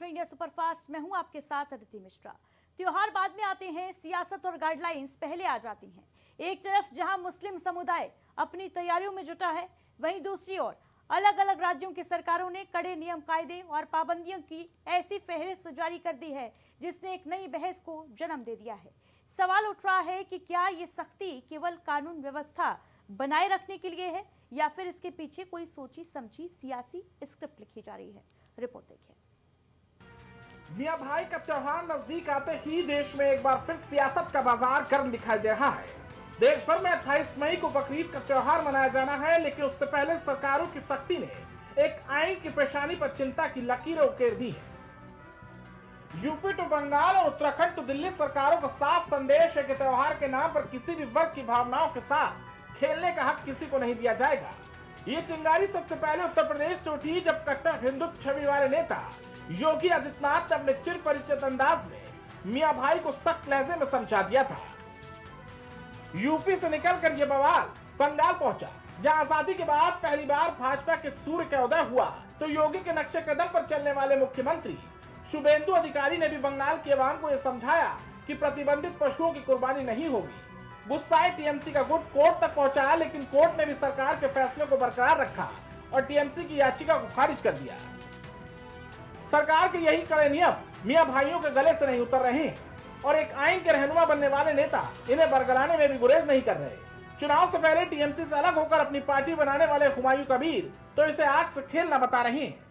India superfast. मैं हूं आपके साथ अदिति मिश्रा। त्योहार बाद में आते हैं, सियासत और गाइडलाइंस पहले आ जाती हैं। एक तरफ जहां मुस्लिम समुदाय अपनी तैयारियों में जुटा है, वहीं दूसरी ओर अलग अलग राज्यों की सरकारों ने कड़े नियम कायदे और पाबंदियों की ऐसी फहरिस्त जारी कर दी है जिसने एक नई बहस को जन्म दे दिया है। सवाल उठ रहा है कि क्या ये सख्ती केवल कानून व्यवस्था बनाए रखने के लिए है या फिर इसके पीछे कोई सोची समझी सियासी स्क्रिप्ट लिखी जा रही है। रिपोर्ट देखिए। मियां भाई का त्योहार नजदीक आते ही देश में एक बार फिर सियासत का बाजार गर्म दिखाई दे रहा है। देश भर में 28 मई को बकरीद का त्योहार मनाया जाना है, लेकिन उससे पहले सरकारों की सख्ती ने एक आइन की पेशानी पर चिंता की लकीरें उकेर दी है। यूपी टू बंगाल और उत्तराखंड टू दिल्ली सरकारों का साफ संदेश है कि त्योहार के नाम पर किसी भी वर्ग की भावनाओं के साथ खेलने का हक किसी को नहीं दिया जाएगा। ये चिंगारी सबसे पहले उत्तर प्रदेश से उठी, जब कट्टर हिंदुत्व छवि वाले नेता योगी आदित्यनाथ ने अपने चिर परिचित अंदाज में मियां भाई को सख्त लहजे में समझा दिया था। यूपी से निकलकर यह बवाल बंगाल पहुंचा, जहां आजादी के बाद पहली बार भाजपा के सूर्य का उदय हुआ, तो योगी के नक्शे कदम पर चलने वाले मुख्यमंत्री शुभेंदु अधिकारी ने भी बंगाल की आवाम को यह समझाया कि प्रतिबंधित पशुओं की कुर्बानी नहीं होगी। गुस्साए टीएमसी का गुट कोर्ट तक पहुंचा, लेकिन कोर्ट ने भी सरकार के फैसले को बरकरार रखा और टीएमसी की याचिका को खारिज कर दिया। सरकार के यही कड़े नियम मियां भाइयों के गले से नहीं उतर रहे और एक आइन के रहनुमा बनने वाले नेता इन्हें बरगलाने में भी गुरेज नहीं कर रहे। चुनाव से पहले टीएमसी से अलग होकर अपनी पार्टी बनाने वाले हुमायूं कबीर तो इसे आग से खेलना बता रहे हैं।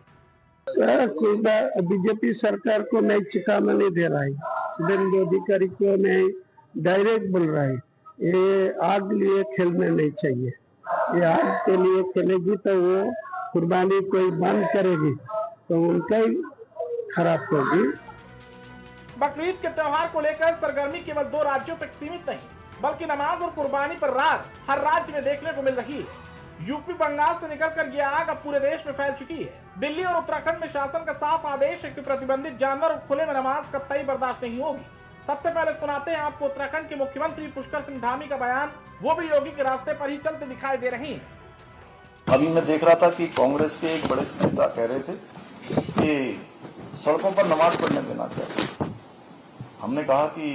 बीजेपी सरकार को नई चेतावनी दे रहा है, शुभेंदु अधिकारी को नई डायरेक्ट बोल रहा है, ये आग लिए खेलने नहीं चाहिए। ये आग के लिए खेलेगी तो वो कुर्बानी कोई बंद करेगी तो उनका ही खराब होगी। बकरीद के त्योहार को लेकर सरगर्मी केवल 2 राज्यों तक सीमित नहीं, बल्कि नमाज और कुर्बानी पर रात हर राज्य में देखने को मिल रही है। यूपी बंगाल से निकलकर यह आग अब पूरे देश में फैल चुकी है। दिल्ली और उत्तराखंड में शासन का साफ आदेश है कि प्रतिबंधित जानवर और खुले में नमाज कतई बर्दाश्त नहीं होगी। सबसे पहले सुनाते हैं आपको उत्तराखंड के मुख्यमंत्री पुष्कर सिंह धामी का बयान। वो भी योगी के रास्ते पर ही चलते दिखाई दे रहे हैं। अभी मैं देख रहा था कि कांग्रेस के एक बड़े नेता कह रहे थे कि सड़कों पर नमाज पढ़ने देना चाहिए। हमने कहा कि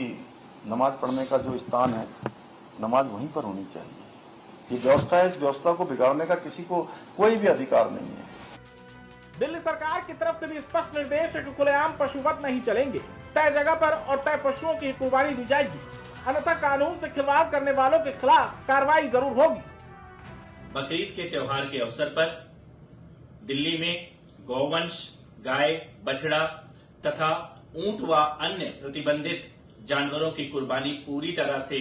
नमाज पढ़ने का जो स्थान है, नमाज वहीं पर होनी चाहिए। ये व्यवस्था है, इस व्यवस्था को बिगाड़ने का किसी को कोई भी अधिकार नहीं है। दिल्ली सरकार की तरफ से भी स्पष्ट निर्देश है कि खुलेआम पशुवध नहीं चलेंगे। तय जगह पर और तय पशुओं की कुर्बानी दी जाएगी, अन्यथा कानून से खिलवाड़ करने वालों के खिलाफ कार्रवाई जरूर होगी। बकरीद के त्योहार के अवसर पर दिल्ली में गौवंश, गाय, बछड़ा तथा ऊंट व अन्य प्रतिबंधित जानवरों की कुर्बानी पूरी तरह से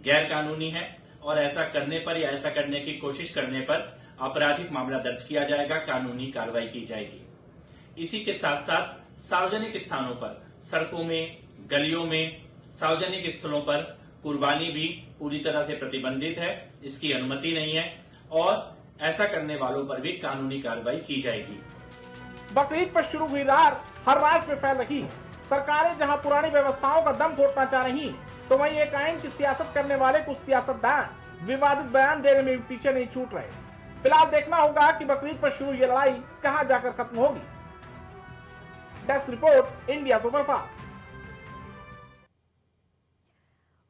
गैर कानूनी है और ऐसा करने पर या ऐसा करने की कोशिश करने पर आपराधिक मामला दर्ज किया जाएगा, कानूनी कार्रवाई की जाएगी। इसी के साथ साथ सार्वजनिक स्थानों पर, सड़कों में, गलियों में, सार्वजनिक स्थलों पर कुर्बानी भी पूरी तरह से प्रतिबंधित है, इसकी अनुमति नहीं है और ऐसा करने वालों पर भी कानूनी कार्रवाई की जाएगी। बकरीद पर शुरू हुई रार हर राज्य में फैल रही है। सरकारें जहां पुरानी व्यवस्थाओं का दम घोटना चाह रही, तो वहीं एक आइन की सियासत करने वाले कुछ सियासतदान विवादित बयान देने में भी पीछे नहीं छूट रहे। फिलहाल देखना होगा कि बकरीद पर शुरू ये लड़ाई कहां जाकर खत्म होगी। Desk report, India superfast.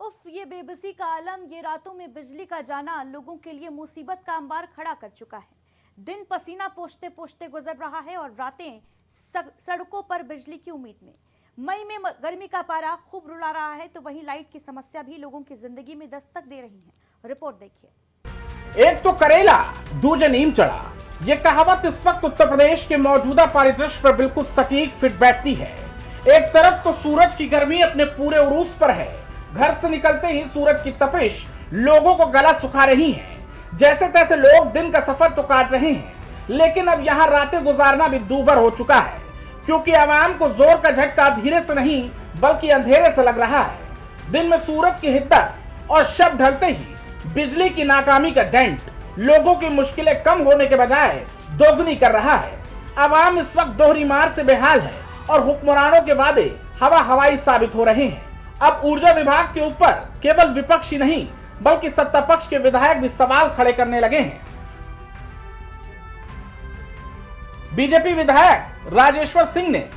उफ, ये बेबसी का आलम, ये रातों में बिजली का जाना लोगों के लिए मुसीबत का अंबार खड़ा कर चुका है। दिन पसीना पोंछते पोंछते गुजर रहा है और रातें सड़कों पर बिजली की उम्मीद में। मई में गर्मी का पारा खूब रुला रहा है, तो वहीं लाइट की समस्या भी लोगों की जिंदगी में दस्तक दे रही है। रिपोर्ट देखिए। एक तो करेला, दूजे नीम चढ़ा, ये कहावत इस वक्त उत्तर प्रदेश के मौजूदा परिदृश्य पर बिल्कुल सटीक फिट बैठती है। एक तरफ तो सूरज की गर्मी अपने पूरे उरूस पर है, घर से निकलते ही सूरज की तपिश लोगों को गला सुखा रही है। जैसे तैसे लोग दिन का सफर तो काट रहे हैं, लेकिन अब यहाँ रातें गुजारना भी दूभर हो चुका है, क्योंकि आवाम को जोर का झटका धीरे से नहीं बल्कि अंधेरे से लग रहा है। दिन में सूरज की हिद्दत और शब ढलते ही बिजली की नाकामी का डेंट लोगों की मुश्किलें कम होने के बजाय दोगुनी कर रहा है। आवाम इस वक्त दोहरी मार से बेहाल है और हुक्मरानों के वादे हवा हवाई साबित हो रहे हैं। अब ऊर्जा विभाग के ऊपर केवल विपक्षी नहीं बल्कि सत्ता पक्ष के विधायक भी सवाल खड़े करने लगे हैं। बीजेपी विधायक राजेश्वर सिंह ने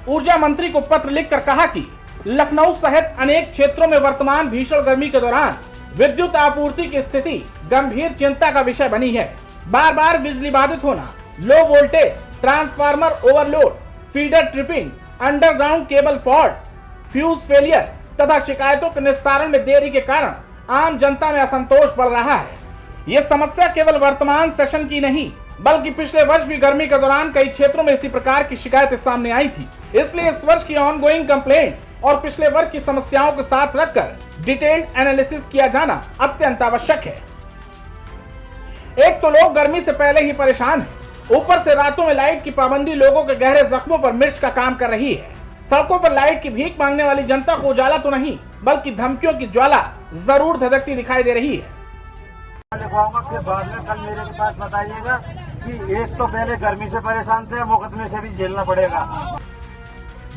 ऊर्जा मंत्री को पत्र लिखकर कहा कि लखनऊ सहित अनेक क्षेत्रों में वर्तमान भीषण गर्मी के दौरान विद्युत आपूर्ति की स्थिति गंभीर चिंता का विषय बनी है। बार बार बिजली बाधित होना, low voltage, transformer overload, feeder tripping, underground cable faults, fuse failure तथा शिकायतों के निस्तारण में देरी के कारण आम जनता में असंतोष बढ़ रहा है। ये समस्या केवल वर्तमान सेशन की नहीं, बल्कि पिछले वर्ष भी गर्मी के दौरान कई क्षेत्रों में इसी प्रकार की शिकायतें सामने आई थी। इसलिए इस वर्ष की ऑनगोइंग कंप्लेंट्स और पिछले वर्ष की समस्याओं को साथ रखकर डिटेल्ड एनालिसिस किया जाना अत्यंत आवश्यक है। एक तो लोग गर्मी से पहले ही परेशान हैं, ऊपर से रातों में लाइट की पाबंदी लोगों के गहरे जख्मों पर मिर्च का काम कर रही है। सड़कों पर लाइट की भीख मांगने वाली जनता को उजाला तो नहीं, बल्कि धमकियों की ज्वाला जरूर धधकती दिखाई दे रही है। फिर बाद में कल मेरे के पास बताइएगा कि एक तो पहले गर्मी से परेशान थे, मुकदमे से भी झेलना पड़ेगा।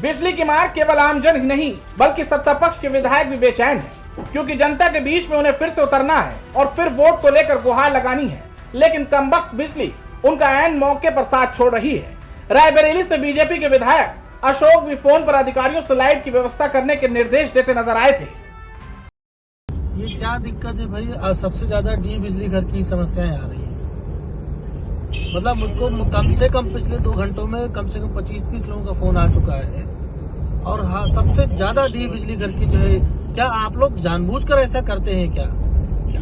बिजली की मार केवल आमजन ही नहीं, बल्कि सत्ता पक्ष के विधायक भी बेचैन हैं, क्योंकि जनता के बीच में उन्हें फिर से उतरना है और फिर वोट को लेकर गुहार लगानी है। लेकिन कमबख्त बिजली उनका ऐन मौके पर साथ छोड़ रही है। रायबरेली से बीजेपी के विधायक अशोक भी फोन पर अधिकारियों से लाइट की व्यवस्था करने के निर्देश देते नजर आए थे। ये क्या दिक्कत है भाई, सबसे ज्यादा डी बिजली घर की समस्याएं आ रही है। मतलब मुझको कम से कम पिछले 2 घंटों में कम से कम 25-30 लोगों का फोन आ चुका है। और हाँ, सबसे ज्यादा डी बिजली घर की जो है, क्या आप लोग जानबूझकर ऐसा करते हैं क्या?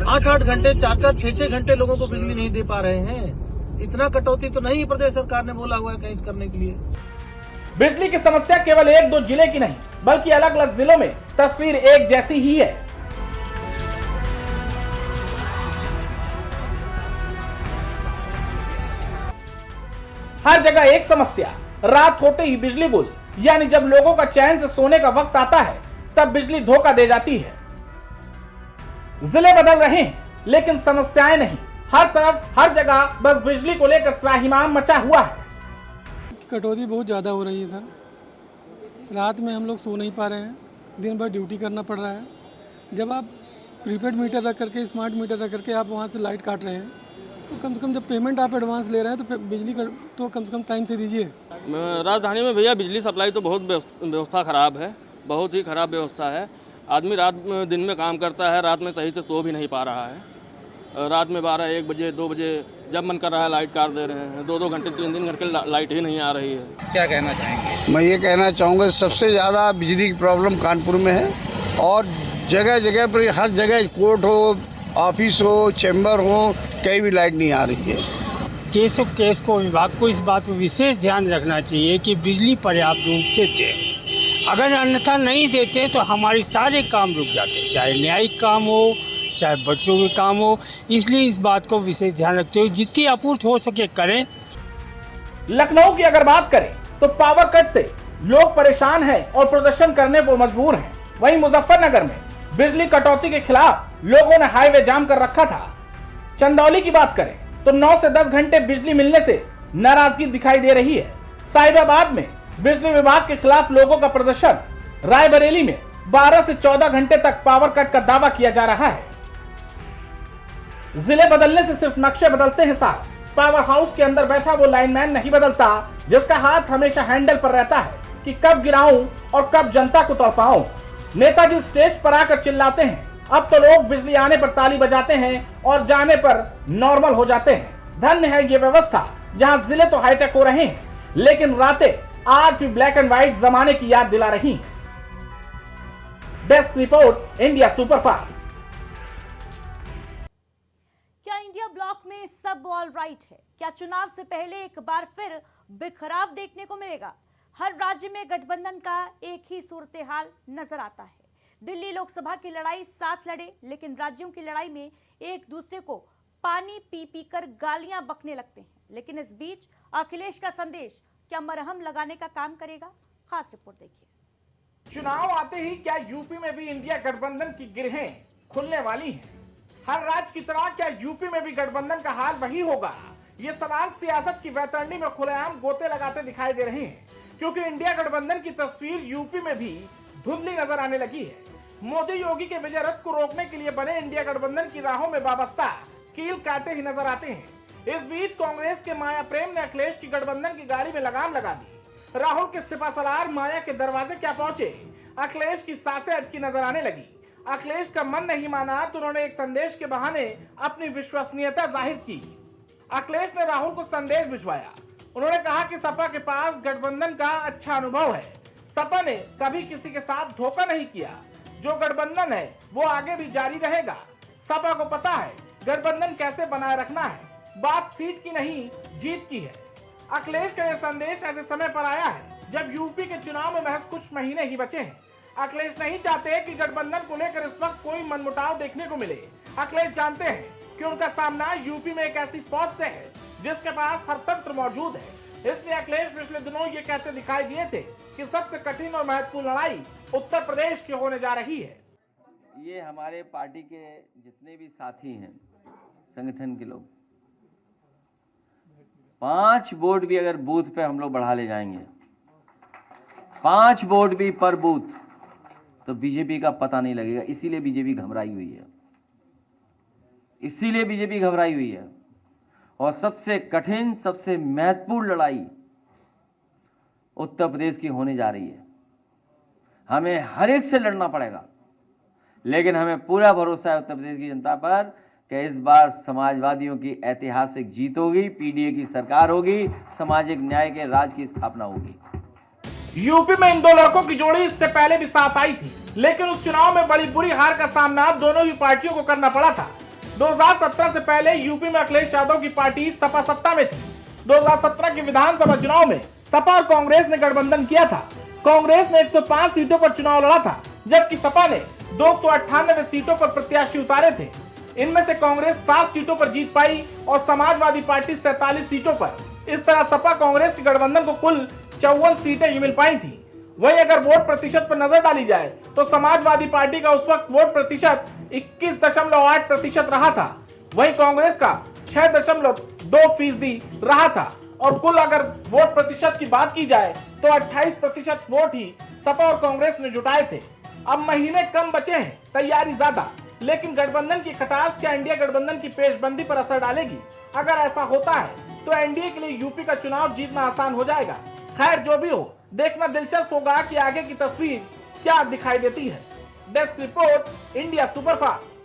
8-8 घंटे, 4-4, 6-6 घंटे लोगों को बिजली नहीं दे पा रहे हैं। इतना कटौती तो नहीं प्रदेश सरकार ने बोला हुआ है कहीं करने के लिए। बिजली की समस्या केवल 1-2 जिले की नहीं, बल्कि अलग अलग जिलों में तस्वीर एक जैसी ही है। हर जगह एक समस्या, रात होते ही बिजली गुल, यानी जब लोगों का चैन से सोने का वक्त आता है तब बिजली धोखा दे जाती है। जिले बदल रहे हैं, लेकिन समस्याएं नहीं। हर तरफ हर जगह बस बिजली को लेकर त्राहिमाम मचा हुआ है। कटौती बहुत ज़्यादा हो रही है सर। रात में हम लोग सो नहीं पा रहे हैं, दिन भर ड्यूटी करना पड़ रहा है। जब आप प्रीपेड मीटर रख करके, स्मार्ट मीटर रख करके आप वहाँ से लाइट काट रहे हैं, तो कम से कम जब पेमेंट आप एडवांस ले रहे हैं तो बिजली तो कम से कम टाइम से दीजिए। राजधानी में भैया बिजली सप्लाई तो बहुत व्यवस्था ख़राब है, बहुत ही ख़राब व्यवस्था है। आदमी दिन में काम करता है, रात में सही से सो भी नहीं पा रहा है। रात में 12-1 बजे 2 बजे जब मन कर रहा है लाइट काट दे रहे हैं। 2-2 घंटे 3 घंटे लाइट ही नहीं आ रही है। क्या कहना चाहेंगे? मैं ये कहना चाहूँगा सबसे ज़्यादा बिजली की प्रॉब्लम कानपुर में है, और जगह जगह पर, हर जगह कोर्ट हो, ऑफिस हो, चैम्बर हो, कहीं भी लाइट नहीं आ रही है। केस को विभाग को इस बात पर विशेष ध्यान रखना चाहिए कि बिजली पर्याप्त रूप से दे। अगर अन्यथा नहीं देते तो हमारे सारे काम रुक जाते, चाहे न्यायिक काम हो, चाहे बच्चों के काम हो। इसलिए इस बात को विशेष ध्यान रखते हुए जितनी आपूर्ति हो सके करें। लखनऊ की अगर बात करें तो पावर कट से लोग परेशान हैं और प्रदर्शन करने को मजबूर हैं। वहीं मुजफ्फरनगर में बिजली कटौती के खिलाफ लोगों ने हाईवे जाम कर रखा था। चंदौली की बात करें तो 9 से 10 घंटे बिजली मिलने से नाराजगी दिखाई दे रही है। साहिबाबाद में बिजली विभाग के खिलाफ लोगों का प्रदर्शन। रायबरेली में 12 से 14 घंटे तक पावर कट का दावा किया जा रहा है। जिले बदलने से सिर्फ नक्शे बदलते हैं साहब। पावर हाउस के अंदर बैठा वो लाइनमैन नहीं बदलता, जिसका हाथ हमेशा हैंडल पर रहता है कि कब गिराऊं और कब जनता को तड़पाऊं। नेताजी स्टेज पर आकर चिल्लाते हैं, अब तो लोग बिजली आने पर ताली बजाते हैं और जाने पर नॉर्मल हो जाते हैं। धन्य है ये व्यवस्था जहां जिले तो हाईटेक हो रहे हैं, लेकिन रातें आज भी ब्लैक एंड व्हाइट जमाने की याद दिला रही हैं। Desk report, India superfast. क्या इंडिया ब्लॉक में सब ऑल राइट है? क्या चुनाव से पहले एक बार फिर बिखराव देखने को मिलेगा? हर राज्य में गठबंधन का एक ही सूरत हाल नजर आता है। दिल्ली लोकसभा की लड़ाई साथ लड़े, लेकिन राज्यों की लड़ाई में एक दूसरे को पानी पी पी कर गालियां बकने लगते हैं। लेकिन इस बीच अखिलेश का संदेश क्या मरहम लगाने का काम करेगा? खास रिपोर्ट देखिए। चुनाव आते ही क्या यूपी में भी इंडिया गठबंधन की गिरहें खुलने वाली हैं? हर राज्य की तरह क्या यूपी में भी गठबंधन का हाल वही होगा? ये सवाल सियासत की वैतरणी में खुलेआम गोते लगाते दिखाई दे रहे हैं, क्योंकि इंडिया गठबंधन की तस्वीर यूपी में भी धुंधली नजर आने लगी है। मोदी योगी के विजय रथ को रोकने के लिए बने इंडिया गठबंधन की राहों में वाबस्ता कील काटे ही नजर आते हैं। इस बीच कांग्रेस के माया प्रेम ने अखिलेश की गठबंधन की गाड़ी में लगाम लगा दी। राहुल के सिपहसालार माया के दरवाजे क्या पहुंचे, अखिलेश की सांसें अटकी नजर आने लगी। अखिलेश का मन नहीं माना तो उन्होंने एक संदेश के बहाने अपनी विश्वसनीयता जाहिर की। अखिलेश ने राहुल को संदेश भिजवाया। उन्होंने कहा कि सपा के पास गठबंधन का अच्छा अनुभव है। सपा ने कभी किसी के साथ धोखा नहीं किया। जो गठबंधन है वो आगे भी जारी रहेगा। सपा को पता है गठबंधन कैसे बनाए रखना है। बात सीट की नहीं, जीत की है। अखिलेश का यह संदेश ऐसे समय पर आया है जब यूपी के चुनाव में महज कुछ महीने ही बचे हैं। अखिलेश नहीं चाहते कि गठबंधन को लेकर इस वक्त कोई मनमुटाव देखने को मिले। अखिलेश जानते हैं कि उनका सामना यूपी में एक ऐसी फौज से है जिसके पास हर तंत्र मौजूद है। इसलिए अखिलेश पिछले दिनों ये कहते दिखाई दिए थे कि सबसे कठिन और महत्वपूर्ण लड़ाई उत्तर प्रदेश की होने जा रही है। ये हमारे पार्टी के जितने भी साथी हैं, संगठन के लोग, 5 वोट भी अगर बूथ पे हम लोग बढ़ा ले जाएंगे, 5 वोट भी पर बूथ, तो बीजेपी का पता नहीं लगेगा। इसीलिए बीजेपी घबराई हुई है, इसीलिए बीजेपी घबराई हुई है। और सबसे कठिन, सबसे महत्वपूर्ण लड़ाई उत्तर प्रदेश की होने जा रही है। हमें हर एक से लड़ना पड़ेगा, लेकिन हमें पूरा भरोसा है उत्तर प्रदेश की जनता पर कि इस बार समाजवादियों की ऐतिहासिक जीत होगी, पीडीए की सरकार होगी, सामाजिक न्याय के राज की स्थापना होगी। यूपी में इन दो लड़कों की जोड़ी इससे पहले भी साथ आई थी, लेकिन उस चुनाव में बड़ी बुरी हार का सामना दोनों ही पार्टियों को करना पड़ा था। 2017 से पहले यूपी में अखिलेश यादव की पार्टी सपा सत्ता में थी। 2017 के विधानसभा चुनाव में सपा और कांग्रेस ने गठबंधन किया था। कांग्रेस ने 105 सीटों पर चुनाव लड़ा था, जबकि सपा ने 298 सीटों पर प्रत्याशी उतारे थे। इनमें से कांग्रेस 7 सीटों पर जीत पाई और समाजवादी पार्टी 47 सीटों पर। इस तरह सपा कांग्रेस के गठबंधन को कुल 54 सीटें ही मिल पाई थी। वहीं अगर वोट प्रतिशत पर नजर डाली जाए तो समाजवादी पार्टी का उस वक्त वोट प्रतिशत 21.8% रहा था, वहीं कांग्रेस का 6.2% रहा था। और कुल अगर वोट प्रतिशत की बात की जाए तो 28% वोट ही सपा और कांग्रेस ने जुटाए थे। अब महीने कम बचे हैं, तैयारी ज्यादा, लेकिन गठबंधन की खटास क्या एनडीए गठबंधन की पेशबंदी पर असर डालेगी? अगर ऐसा होता है तो एनडीए के लिए यूपी का चुनाव जीतना आसान हो जाएगा। खैर, जो भी हो, देखना दिलचस्प होगा कि आगे की तस्वीर क्या दिखाई देती है। Desk report, India superfast.